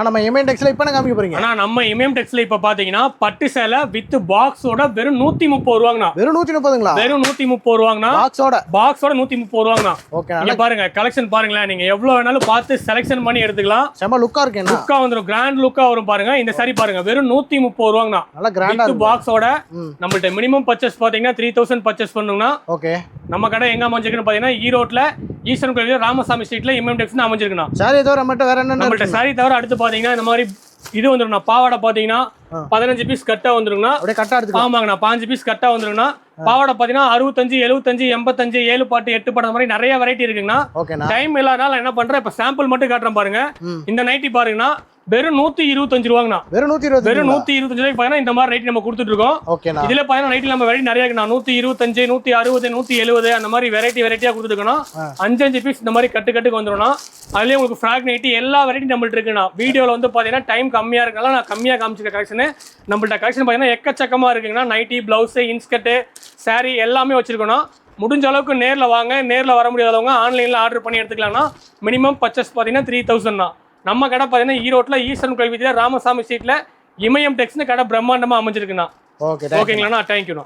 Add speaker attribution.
Speaker 1: நம்ம இமயம் டெக்ஸ்ல இப்போ காமிக்க போறீங்க.
Speaker 2: ஆனா நம்ம இமயம் டெக்ஸ்ல இப்ப பாத்தீங்கன்னா பட்டு சேலை வித் பாக்ஸோட வெறும் 130 ரூபாங்கண்ணா.
Speaker 1: வெறும் 130ங்களா?
Speaker 2: வெறும் 130 ரூபாங்கண்ணா. பாக்ஸோட 130 ரூபாங்கண்ணா.
Speaker 1: ஓகே,
Speaker 2: நீங்க பாருங்க கலெக்ஷன் பாருங்களேன். நீங்க எவ்வளவு வேணாலும் பார்த்து செலக்ஷன் பண்ணி எடுத்துக்கலாம்.
Speaker 1: செம லுக்கா இருக்கு.
Speaker 2: லுக்கா வந்துரும், கிராண்ட் லுக்கா வரும் பாருங்க. இந்த சாரி பாருங்க வெறும் 130 ரூபாங்கண்ணா.
Speaker 1: நல்ல கிராண்டா
Speaker 2: இருக்கு. பாக்ஸோட நம்மள்ட்ட மினிமம் பர்ச்சேஸ் பாத்தீங்கன்னா 3000 பர்ச்சேஸ் பண்ணனும்னா ஓகே. நம்ம கடை எங்க அமைஞ்சிருக்குன்னு பாத்தீங்கன்னா ஈரோட்ல ஈஸ்டர்ன் கோயில் ராமசாமி ஸ்ட்ரீட்ல இமயம் டெக்ஸ்னு அமைஞ்சிருக்குண்ணா.
Speaker 1: சாரி தவிர நம்மட்ட வேற என்ன?
Speaker 2: நம்மள்ட்ட சாரி தவிர அடுத்து பாத்தீங்கன்னா இந்த மாதிரி இது வந்துருங்கண்ணா. பாவாடை பாத்தீங்கன்னா 15 பீஸ் கட்டா வந்துருங்கண்ணா.
Speaker 1: அப்படியே கட்டா எடுத்துக்கலாம்.
Speaker 2: ஆமாங்கண்ணா 15 பீஸ் கட்டா வந்துருங்கண்ணா. பாவாடை பாத்தீங்கன்னா 65 75 85 7 பாட்டு 8 பாட்டு மாதிரி நிறைய வெரைட்டி இருக்குங்கண்ணா. டைம் இல்லாதனால என்ன பண்றேன் இப்ப சாம்பிள் மட்டும் காட்டுறேன் பாருங்க. இந்த நைட்டி பாருங்கண்ணா வெறும் 125 ரூபாங்கண்ணா.
Speaker 1: வெறும்
Speaker 2: 125 ரூபாய்க்கு பாத்தீங்கன்னா இந்த மாதிரி நைட்டி நம்ம கொடுத்துட்டு இருக்கோம். இதுல பாத்தீங்கன்னா நைட்டி நம்ம வெரைட்டி நிறைய இருக்குண்ணா. 125 160 170 அந்த மாதிரி வெரைட்டியா கொடுத்துட்டு இருக்கோம். 5 பீஸ் இந்த மாதிரி கட்டுக்கு வந்துரும்னா. அதுலயே உங்களுக்கு ஃப்ராக் நைட்டி எல்லா வெரைட்டி நம்மள்ட்ட இருக்குண்ணா. வீடியோல வந்து பாத்தீங்கன்னா டைம் கம்மியா இருக்கனால நான் கம்மியா காமிச்சிருக்க கலெக்ஷன். நம்மள்ட்ட கலெக்ஷன் பாத்தீங்கன்னா எக்கச்சக்கமா இருக்குங்கண்ணா. நைட்டி, பிளவுஸ், இன்ஸ்கர்ட், சாரி எல்லாமே வச்சிருக்கோம். முடிஞ்ச அளவுக்கு நேர்ல வாங்க. நேர்ல வர முடியாதவங்க ஆன்லைன்ல ஆர்டர் பண்ணி எடுத்துக்கலாம்னா மினிமம் பர்ச்சேஸ் பாத்தீங்கன்னா 3000 தான். நம்ம கடை பாத்தீங்கன்னா ஈரோட்ல ஈஸ்டர்ன் கோயில் வீதியில ராமசாமி ஸ்ட்ரீட்ல இமயம் டெக்ஸ்னு கடை பிரம்மாண்டமா அமைஞ்சிருக்குண்ணா. ஓகேங்களா? தேங்க்யூண்ணா.